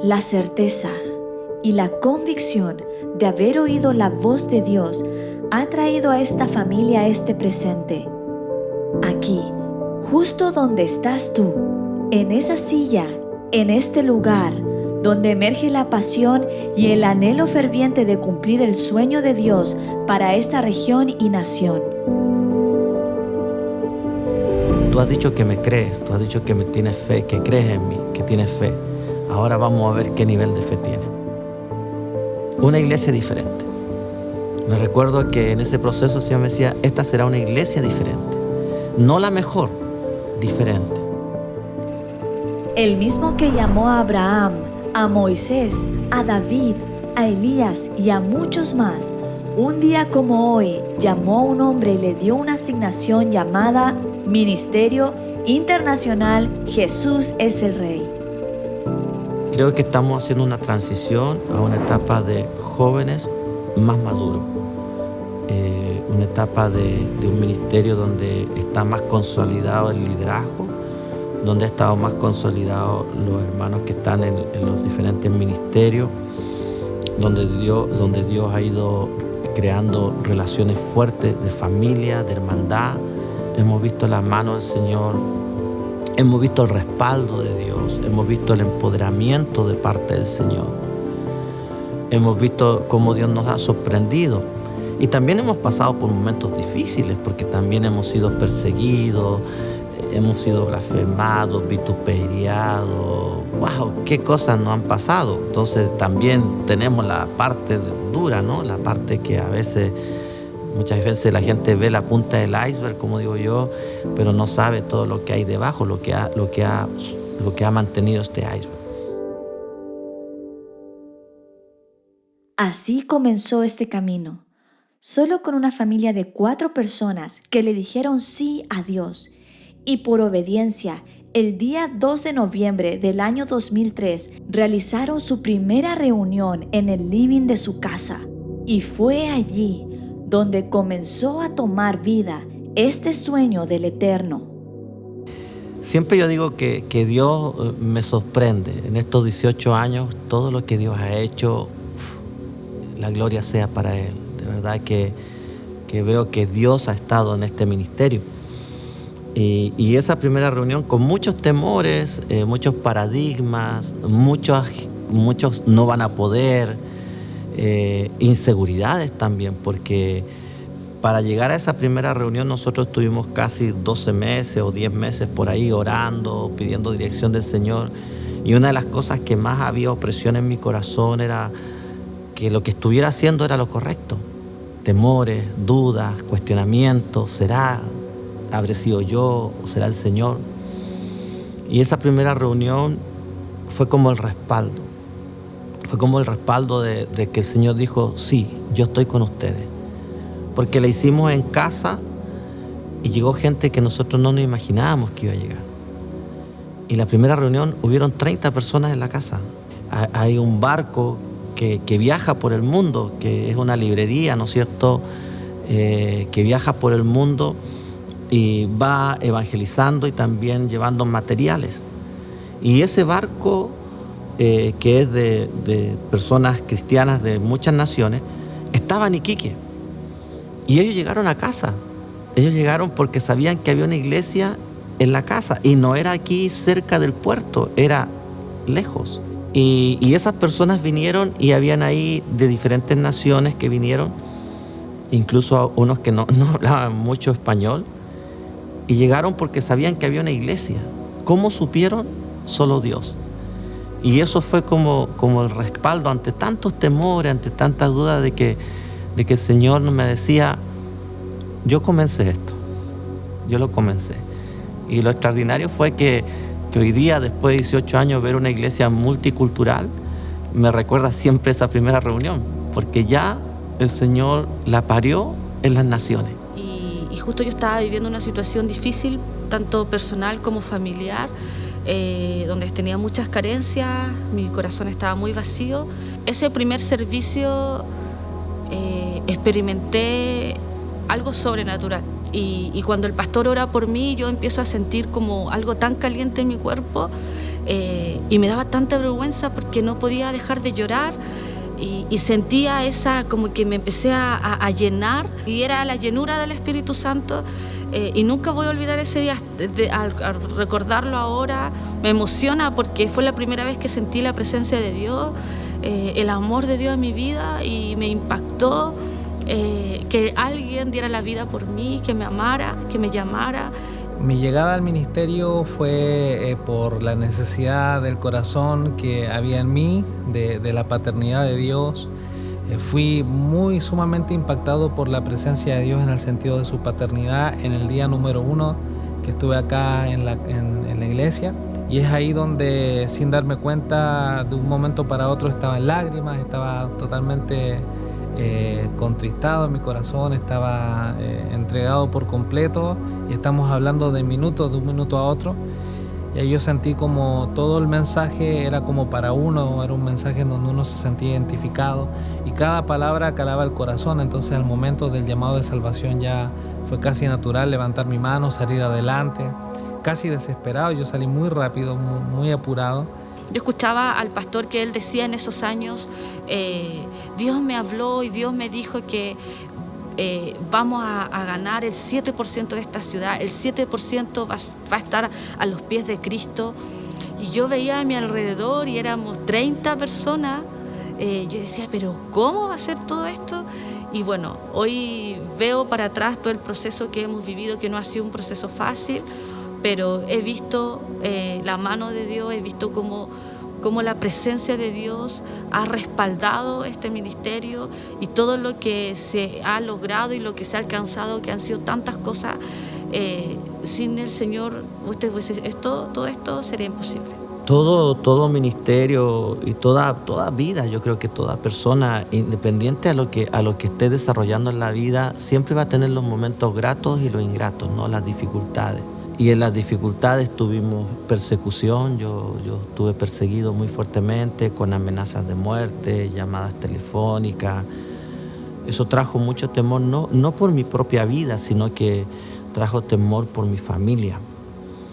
La certeza y la convicción de haber oído la voz de Dios ha traído a esta familia a este presente. Aquí, justo donde estás tú, en esa silla, en este lugar, donde emerge la pasión y el anhelo ferviente de cumplir el sueño de Dios para esta región y nación. Tú has dicho que me crees, tú has dicho que me tienes fe, que crees en mí, que tienes fe. Ahora vamos a ver qué nivel de fe tiene. Una iglesia diferente. Me recuerdo que en ese proceso el Señor me decía, esta será una iglesia diferente. No la mejor, diferente. El mismo que llamó a Abraham, a Moisés, a David, a Elías y a muchos más, un día como hoy llamó a un hombre y le dio una asignación llamada Ministerio Internacional Jesús es el Rey. Creo que estamos haciendo una transición a una etapa de jóvenes más maduros. Una etapa de un ministerio donde está más consolidado el liderazgo, donde ha estado más consolidados los hermanos que están en los diferentes ministerios, donde Dios ha ido creando relaciones fuertes de familia, de hermandad. Hemos visto la mano del Señor, hemos visto el respaldo de Dios, hemos visto el empoderamiento de parte del Señor. Hemos visto cómo Dios nos ha sorprendido. Y también hemos pasado por momentos difíciles, porque también hemos sido perseguidos, hemos sido blasfemados, vituperiados. ¡Wow! ¿Qué cosas nos han pasado? Entonces también tenemos la parte dura, ¿no? La parte que a veces, muchas veces la gente ve la punta del iceberg, como digo yo, pero no sabe todo lo que hay debajo, lo que ha mantenido este iceberg. Así comenzó este camino, solo con una familia de 4 personas que le dijeron sí a Dios. Y por obediencia, el día 2 de noviembre del año 2003, realizaron su primera reunión en el living de su casa. Y fue allí donde comenzó a tomar vida este sueño del Eterno. Siempre yo digo que Dios me sorprende. En estos 18 años, todo lo que Dios ha hecho, la gloria sea para Él. De verdad que veo que Dios ha estado en este ministerio. Y esa primera reunión con muchos temores, muchos paradigmas, muchos no van a poder, inseguridades también, porque para llegar a esa primera reunión nosotros tuvimos casi 12 meses o 10 meses por ahí orando, pidiendo dirección del Señor. Y una de las cosas que más había opresión en mi corazón era que lo que estuviera haciendo era lo correcto. Temores, dudas, cuestionamientos, ¿habré sido yo o será el Señor? Y esa primera reunión fue como el respaldo. Fue como el respaldo de que el Señor dijo, sí, yo estoy con ustedes. Porque la hicimos en casa y llegó gente que nosotros no nos imaginábamos que iba a llegar. Y la primera reunión hubieron 30 personas en la casa. Hay un barco que viaja por el mundo, que es una librería, ¿no es cierto?, que viaja por el mundo y va evangelizando y también llevando materiales. Y ese barco, que es de personas cristianas de muchas naciones, estaba en Iquique. Y ellos llegaron a casa. Ellos llegaron porque sabían que había una iglesia en la casa. Y no era aquí cerca del puerto, era lejos. Y esas personas vinieron y habían ahí de diferentes naciones que vinieron, incluso unos que no hablaban mucho español. Y llegaron porque sabían que había una iglesia. ¿Cómo supieron? Solo Dios. Y eso fue como el respaldo ante tantos temores, ante tantas dudas de que el Señor me decía, yo comencé esto. Yo lo comencé. Y lo extraordinario fue que hoy día, después de 18 años, ver una iglesia multicultural me recuerda siempre esa primera reunión, porque ya el Señor la parió en las naciones. Y justo yo estaba viviendo una situación difícil, tanto personal como familiar, donde tenía muchas carencias, mi corazón estaba muy vacío. Ese primer servicio experimenté algo sobrenatural. Y cuando el pastor ora por mí, yo empiezo a sentir como algo tan caliente en mi cuerpo y me daba tanta vergüenza porque no podía dejar de llorar. Y sentía esa, como que me empecé a llenar, y era la llenura del Espíritu Santo, y nunca voy a olvidar ese día. Al recordarlo ahora me emociona porque fue la primera vez que sentí la presencia de Dios, el amor de Dios en mi vida, y me impactó que alguien diera la vida por mí, que me amara, que me llamara. Mi llegada al ministerio fue por la necesidad del corazón que había en mí, de la paternidad de Dios. Fui sumamente impactado por la presencia de Dios en el sentido de su paternidad en el día número 1 que estuve acá en la iglesia. Y es ahí donde, sin darme cuenta, de un momento para otro estaba en lágrimas, estaba totalmente contristado en mi corazón, estaba entregado por completo, y estamos hablando de minutos, de un minuto a otro. Y ahí yo sentí como todo el mensaje era como para uno, era un mensaje en donde uno se sentía identificado y cada palabra calaba el corazón. Entonces al momento del llamado de salvación ya fue casi natural levantar mi mano, salir adelante, casi desesperado. Yo salí muy rápido, muy apurado. Yo escuchaba al pastor que él decía en esos años, Dios me habló y Dios me dijo que vamos a ganar el 7% de esta ciudad, el 7% va a estar a los pies de Cristo. Y yo veía a mi alrededor y éramos 30 personas. Yo decía, pero ¿cómo va a ser todo esto? Y bueno, hoy veo para atrás todo el proceso que hemos vivido, que no ha sido un proceso fácil, pero he visto la mano de Dios, he visto cómo la presencia de Dios ha respaldado este ministerio y todo lo que se ha logrado y lo que se ha alcanzado, que han sido tantas cosas. Sin el Señor, todo esto sería imposible. Todo ministerio y toda vida, yo creo que toda persona, independiente a lo que esté desarrollando en la vida, siempre va a tener los momentos gratos y los ingratos, ¿no? Las dificultades. Y en las dificultades tuvimos persecución, yo estuve perseguido muy fuertemente con amenazas de muerte, llamadas telefónicas. Eso trajo mucho temor, no por mi propia vida, sino que trajo temor por mi familia.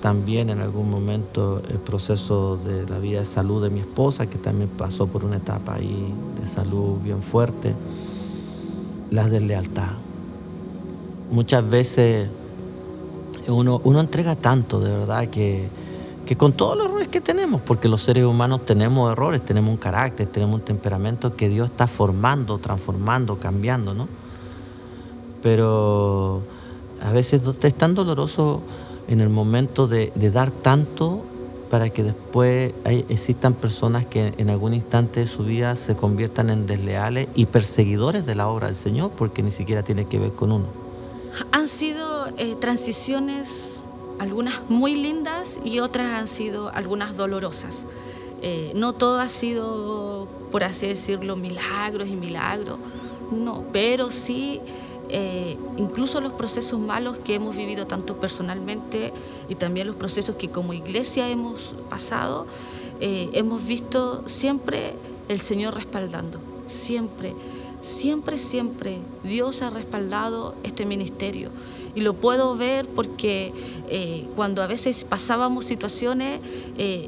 También en algún momento el proceso de la vida de salud de mi esposa, que también pasó por una etapa ahí de salud bien fuerte. La deslealtad. Muchas veces uno entrega tanto, de verdad, que con todos los errores que tenemos, porque los seres humanos tenemos errores, tenemos un carácter, tenemos un temperamento que Dios está formando, transformando, cambiando, ¿no? Pero a veces es tan doloroso en el momento de dar tanto para que después existan personas que en algún instante de su vida se conviertan en desleales y perseguidores de la obra del Señor, porque ni siquiera tiene que ver con uno. Han sido transiciones, algunas muy lindas y otras han sido algunas dolorosas. No todo ha sido, por así decirlo, milagros, no, pero sí, incluso los procesos malos que hemos vivido tanto personalmente y también los procesos que como iglesia hemos pasado, hemos visto siempre el Señor respaldando, siempre Dios ha respaldado este ministerio. Y lo puedo ver porque cuando a veces pasábamos situaciones,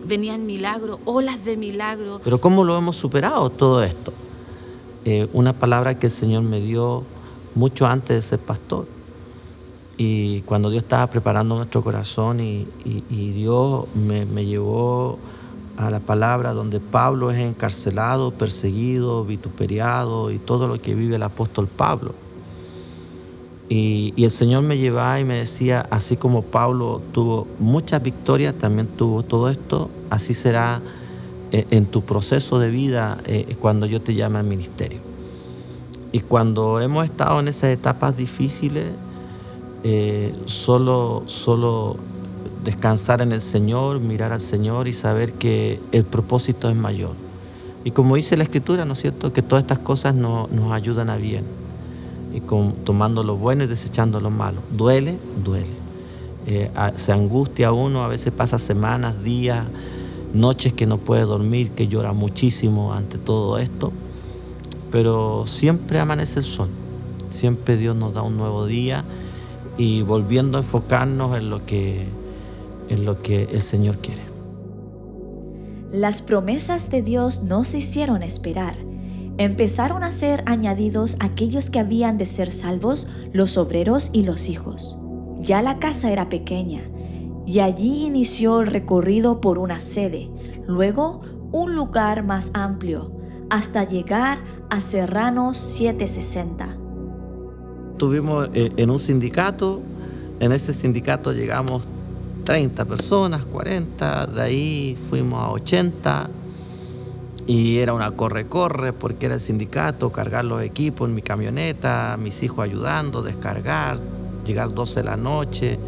venían milagros, olas de milagros. Pero ¿cómo lo hemos superado todo esto? Una palabra que el Señor me dio mucho antes de ser pastor. Y cuando Dios estaba preparando nuestro corazón y Dios me llevó a la palabra donde Pablo es encarcelado, perseguido, vituperiado y todo lo que vive el apóstol Pablo. Y el Señor me llevaba y me decía, así como Pablo tuvo muchas victorias, también tuvo todo esto, así será en tu proceso de vida cuando yo te llame al ministerio. Y cuando hemos estado en esas etapas difíciles, solo descansar en el Señor, mirar al Señor y saber que el propósito es mayor. Y como dice la Escritura, ¿no es cierto?, que todas estas cosas nos ayudan a bien. Y tomando lo bueno y desechando lo malo. Duele. Se angustia uno, a veces pasa semanas, días, noches que no puede dormir, que llora muchísimo ante todo esto. Pero siempre amanece el sol. Siempre Dios nos da un nuevo día y volviendo a enfocarnos en lo que el Señor quiere. Las promesas de Dios no se hicieron esperar. Empezaron a ser añadidos aquellos que habían de ser salvos, los obreros y los hijos. Ya la casa era pequeña, y allí inició el recorrido por una sede, luego un lugar más amplio, hasta llegar a Serrano 760. Estuvimos en un sindicato. En ese sindicato llegamos 30 personas, 40, de ahí fuimos a 80 y era una corre-corre porque era el sindicato, cargar los equipos en mi camioneta, mis hijos ayudando, descargar, llegar 12 de la noche,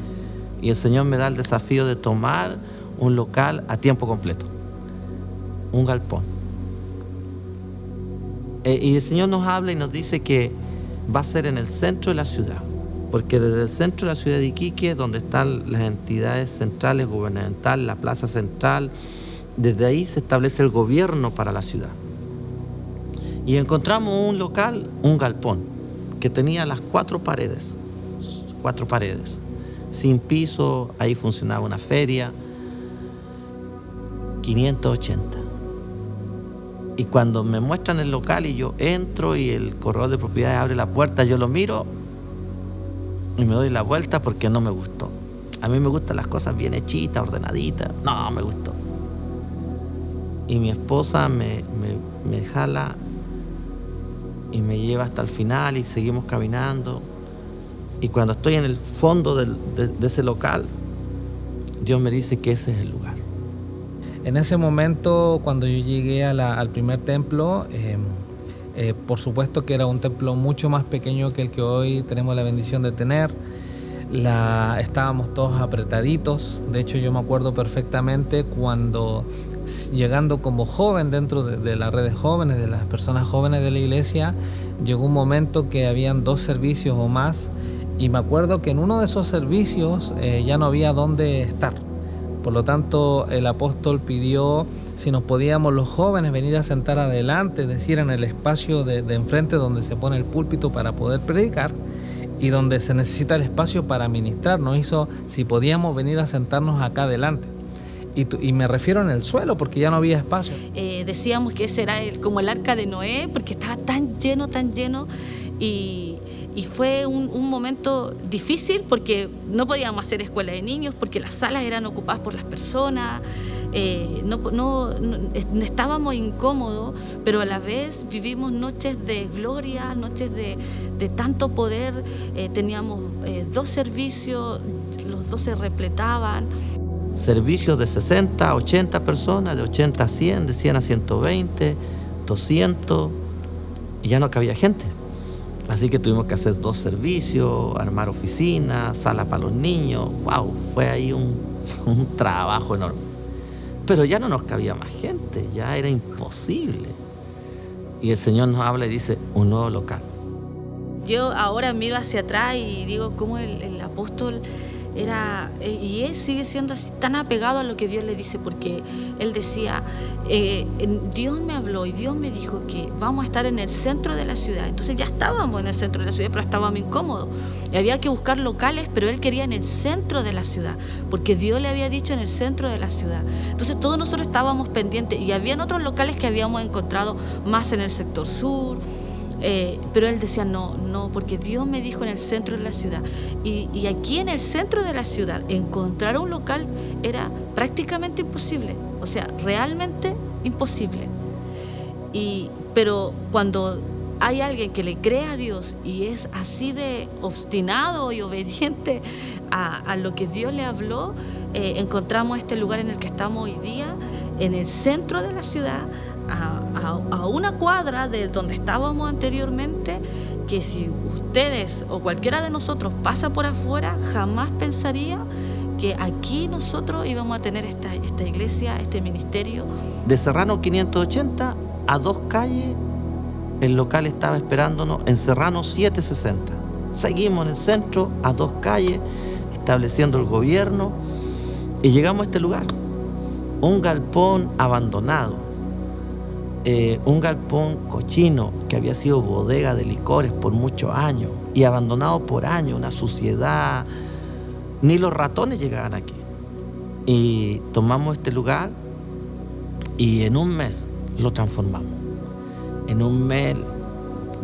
y el Señor me da el desafío de tomar un local a tiempo completo, un galpón. Y el Señor nos habla y nos dice que va a ser en el centro de la ciudad, porque desde el centro de la ciudad de Iquique, donde están las entidades centrales gubernamentales, la plaza central, desde ahí se establece el gobierno para la ciudad. Y encontramos un local, un galpón, que tenía las 4 paredes, sin piso. Ahí funcionaba una feria, 580. Y cuando me muestran el local y yo entro y el corredor de propiedades abre la puerta, yo lo miro y me doy la vuelta porque no me gustó. A mí me gustan las cosas bien hechitas, ordenaditas. No me gustó. Y mi esposa me jala y me lleva hasta el final y seguimos caminando. Y cuando estoy en el fondo de ese local, Dios me dice que ese es el lugar. En ese momento, cuando yo llegué al primer templo, por supuesto que era un templo mucho más pequeño que el que hoy tenemos la bendición de tener. Estábamos todos apretaditos. De hecho, yo me acuerdo perfectamente cuando, llegando como joven dentro de las redes jóvenes, de las personas jóvenes de la iglesia, llegó un momento que habían 2 servicios o más, y me acuerdo que en uno de esos servicios ya no había dónde estar. Por lo tanto, el apóstol pidió si nos podíamos los jóvenes venir a sentar adelante, es decir, en el espacio de enfrente donde se pone el púlpito para poder predicar y donde se necesita el espacio para ministrar. Nos hizo si podíamos venir a sentarnos acá adelante. Y me refiero en el suelo porque ya no había espacio. Decíamos que ese era como el arca de Noé porque estaba tan lleno, y fue un momento difícil porque no podíamos hacer escuela de niños porque las salas eran ocupadas por las personas. No estábamos incómodos, pero a la vez vivimos noches de gloria, noches de tanto poder. Teníamos 2 servicios, los 2 se repletaban. Servicios de 60 a 80 personas, de 80 a 100, de 100 a 120, 200, y ya no cabía gente. Así que tuvimos que hacer 2 servicios, armar oficinas, sala para los niños. ¡Wow! Fue ahí un trabajo enorme. Pero ya no nos cabía más gente, ya era imposible. Y el Señor nos habla y dice, un nuevo local. Yo ahora miro hacia atrás y digo cómo el apóstol era, y él sigue siendo así, tan apegado a lo que Dios le dice, porque él decía, Dios me habló y Dios me dijo que vamos a estar en el centro de la ciudad. Entonces ya estábamos en el centro de la ciudad, pero estábamos incómodos y había que buscar locales, pero él quería en el centro de la ciudad, porque Dios le había dicho en el centro de la ciudad. Entonces todos nosotros estábamos pendientes y habían otros locales que habíamos encontrado más en el sector sur. Pero él decía no, porque Dios me dijo en el centro de la ciudad. Y aquí en el centro de la ciudad encontrar un local era prácticamente imposible, o sea, realmente imposible. Pero cuando hay alguien que le cree a Dios y es así de obstinado y obediente a lo que Dios le habló, encontramos este lugar en el que estamos hoy día, en el centro de la ciudad, a una cuadra de donde estábamos anteriormente, que si ustedes o cualquiera de nosotros pasa por afuera, jamás pensaría que aquí nosotros íbamos a tener esta iglesia, este ministerio. De Serrano 580 a 2 calles, el local estaba esperándonos en Serrano 760. Seguimos en el centro, a 2 calles, estableciendo el gobierno, y llegamos a este lugar, un galpón abandonado. Un galpón cochino que había sido bodega de licores por muchos años y abandonado por años, una suciedad, ni los ratones llegaban aquí. Y tomamos este lugar Y en un mes lo transformamos. En un mes,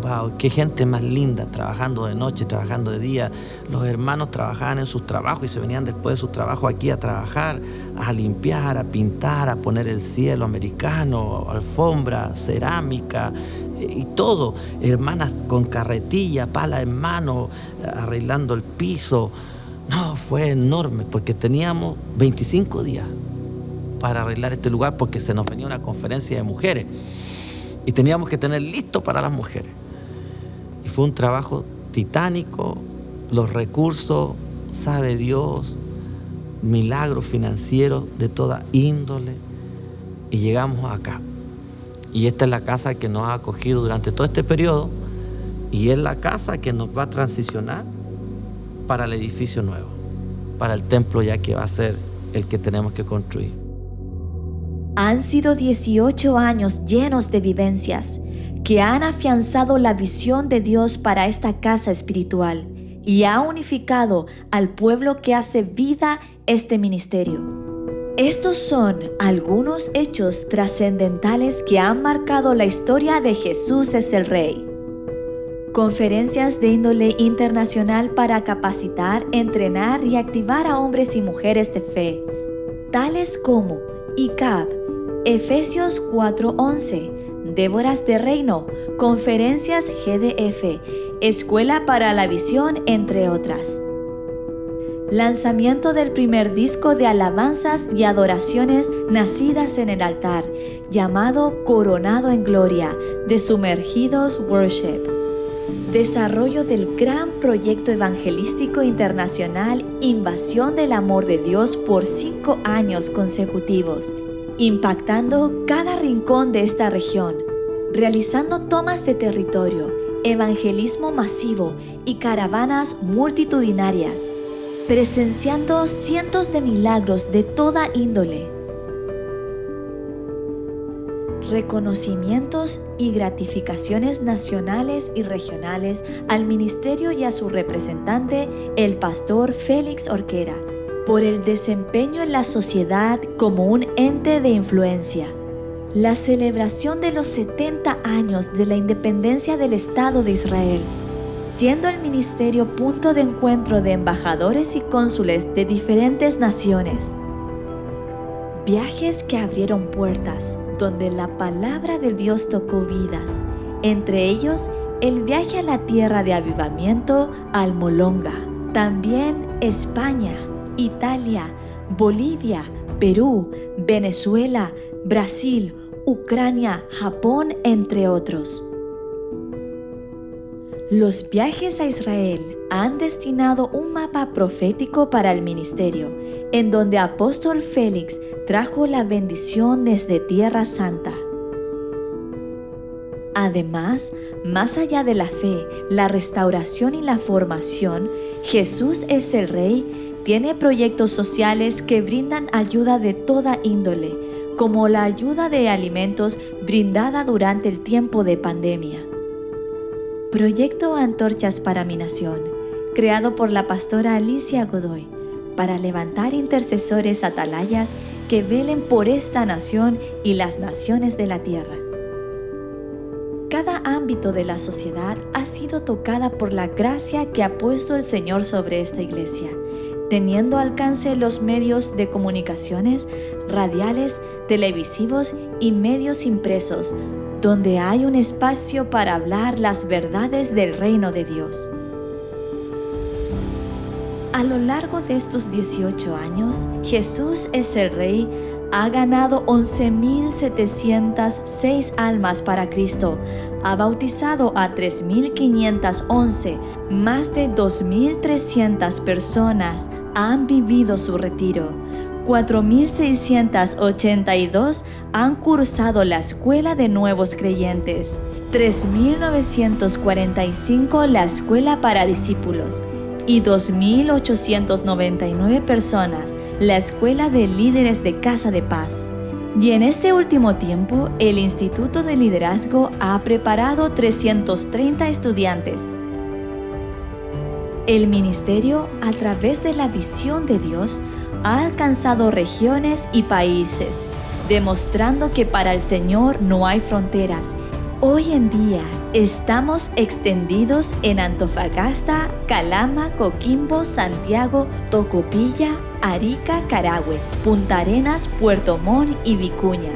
wow, qué gente más linda, trabajando de noche, trabajando de día. Los hermanos trabajaban en sus trabajos y se venían después de sus trabajos aquí a trabajar, a limpiar, a pintar, a poner el cielo americano, alfombra, cerámica y todo. Hermanas con carretilla, pala en mano, arreglando el piso. No, fue enorme porque teníamos 25 días para arreglar este lugar porque se nos venía una conferencia de mujeres y teníamos que tener listo para las mujeres. Y fue un trabajo titánico, los recursos, sabe Dios, milagros financieros de toda índole, y llegamos acá. Y esta es la casa que nos ha acogido durante todo este periodo y es la casa que nos va a transicionar para el edificio nuevo, para el templo ya que va a ser el que tenemos que construir. Han sido 18 años llenos de vivencias que han afianzado la visión de Dios para esta casa espiritual y ha unificado al pueblo que hace vida este ministerio. Estos son algunos hechos trascendentales que han marcado la historia de Jesús es el Rey. Conferencias de índole internacional para capacitar, entrenar y activar a hombres y mujeres de fe, tales como ICAP, Efesios 4:11, Déboras de Reino, Conferencias GDF, Escuela para la Visión, entre otras. Lanzamiento del primer disco de alabanzas y adoraciones nacidas en el altar, llamado Coronado en Gloria, de Sumergidos Worship. Desarrollo del gran proyecto evangelístico internacional Invasión del Amor de Dios por 5 años consecutivos, impactando cada rincón de esta región, realizando tomas de territorio, evangelismo masivo y caravanas multitudinarias, presenciando cientos de milagros de toda índole, reconocimientos y gratificaciones nacionales y regionales al ministerio y a su representante, el pastor Félix Orquera, por el desempeño en la sociedad como un ente de influencia. La celebración de los 70 años de la independencia del Estado de Israel, siendo el ministerio punto de encuentro de embajadores y cónsules de diferentes naciones. Viajes que abrieron puertas, donde la palabra de Dios tocó vidas, entre ellos el viaje a la tierra de avivamiento Almolonga, también España, Italia, Bolivia, Perú, Venezuela, Brasil, Ucrania, Japón, entre otros. Los viajes a Israel han destinado un mapa profético para el ministerio, en donde Apóstol Félix trajo la bendición desde Tierra Santa. Además, más allá de la fe, la restauración y la formación, Jesús es el Rey tiene proyectos sociales que brindan ayuda de toda índole, como la ayuda de alimentos brindada durante el tiempo de pandemia. Proyecto Antorchas para mi Nación, creado por la pastora Alicia Godoy, para levantar intercesores atalayas que velen por esta nación y las naciones de la tierra. Cada ámbito de la sociedad ha sido tocada por la gracia que ha puesto el Señor sobre esta iglesia, teniendo alcance los medios de comunicaciones, radiales, televisivos y medios impresos, donde hay un espacio para hablar las verdades del reino de Dios. A lo largo de estos 18 años, Jesús es el Rey ha ganado 11.706 almas para Cristo, ha bautizado a 3.511, más de 2.300 personas han vivido su retiro, 4.682 han cursado la escuela de nuevos creyentes, 3.945 la escuela para discípulos y 2.899 personas la escuela de líderes de Casa de Paz. Y en este último tiempo, el Instituto de Liderazgo ha preparado 330 estudiantes. El ministerio, a través de la visión de Dios, ha alcanzado regiones y países, demostrando que para el Señor no hay fronteras. Hoy en día estamos extendidos en Antofagasta, Calama, Coquimbo, Santiago, Tocopilla, Arica, Carahue, Punta Arenas, Puerto Montt y Vicuña.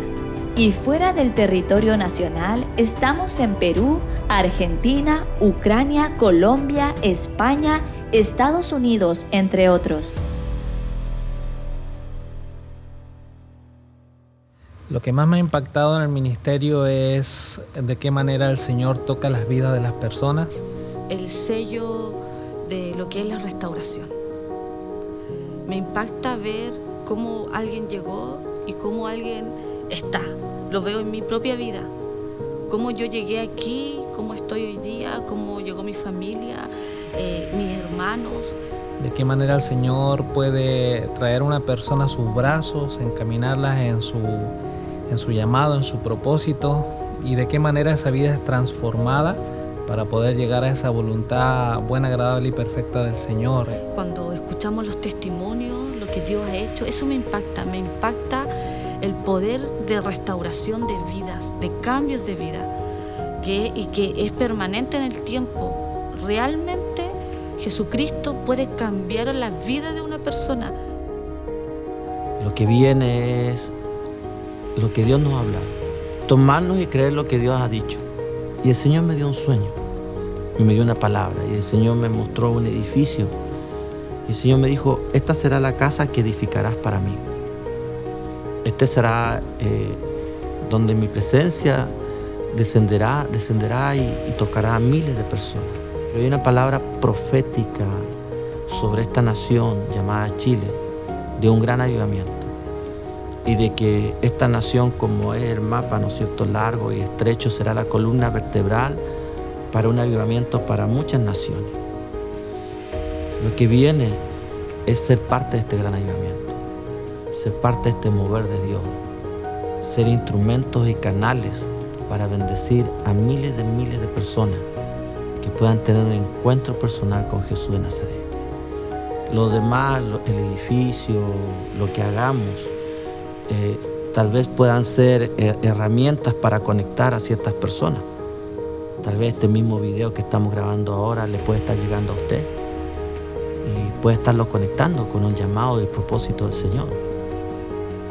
Y fuera del territorio nacional estamos en Perú, Argentina, Ucrania, Colombia, España, Estados Unidos, entre otros. Lo que más me ha impactado en el ministerio es de qué manera el Señor toca las vidas de las personas. El sello de lo que es la restauración. Me impacta ver cómo alguien llegó y cómo alguien está. Lo veo en mi propia vida. Cómo yo llegué aquí, cómo estoy hoy día, cómo llegó mi familia, mis hermanos. De qué manera el Señor puede traer a una persona a sus brazos, encaminarla en su llamado, en su propósito, y de qué manera esa vida es transformada para poder llegar a esa voluntad buena, agradable y perfecta del Señor. Cuando escuchamos los testimonios, lo que Dios ha hecho, eso me impacta el poder de restauración de vidas, de cambios de vida, y que es permanente en el tiempo. Realmente Jesucristo puede cambiar la vida de una persona. Lo que viene es lo que Dios nos ha hablado, tomarnos y creer lo que Dios ha dicho. Y el Señor me dio un sueño y me dio una palabra, y el Señor me mostró un edificio, y el Señor me dijo: esta será la casa que edificarás para mí. Este será donde mi presencia descenderá y tocará a miles de personas. Pero hay una palabra profética sobre esta nación llamada Chile, de un gran avivamiento, y de que esta nación, como es el mapa, ¿no es cierto?, largo y estrecho, será la columna vertebral para un avivamiento para muchas naciones. Lo que viene es ser parte de este gran avivamiento, ser parte de este mover de Dios, ser instrumentos y canales para bendecir a miles de personas que puedan tener un encuentro personal con Jesús de Nazaret. Lo demás, el edificio, lo que hagamos, tal vez puedan ser herramientas para conectar a ciertas personas. Tal vez este mismo video que estamos grabando ahora le puede estar llegando a usted y puede estarlo conectando con un llamado y el propósito del Señor.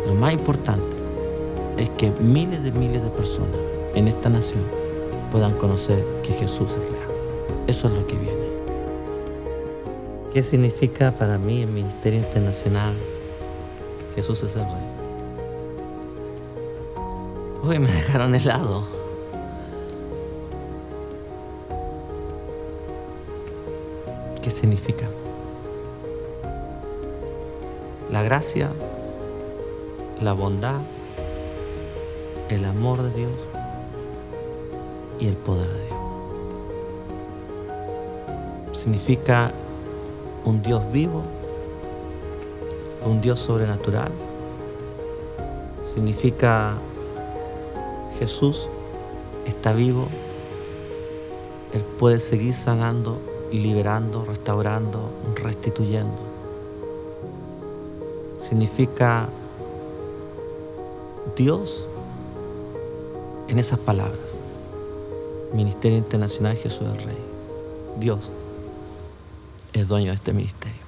Lo más importante es que miles de personas en esta nación puedan conocer que Jesús es real. Eso es lo que viene. ¿Qué significa para mí el Ministerio Internacional? Jesús es el Rey. Hoy me dejaron helado. ¿Qué significa? La gracia, la bondad, el amor de Dios y el poder de Dios. Significa un Dios vivo, un Dios sobrenatural. Significa Jesús está vivo, Él puede seguir sanando, liberando, restaurando, restituyendo. Significa Dios en esas palabras. Ministerio Internacional Jesús el Rey. Dios es dueño de este ministerio.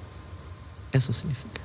Eso significa.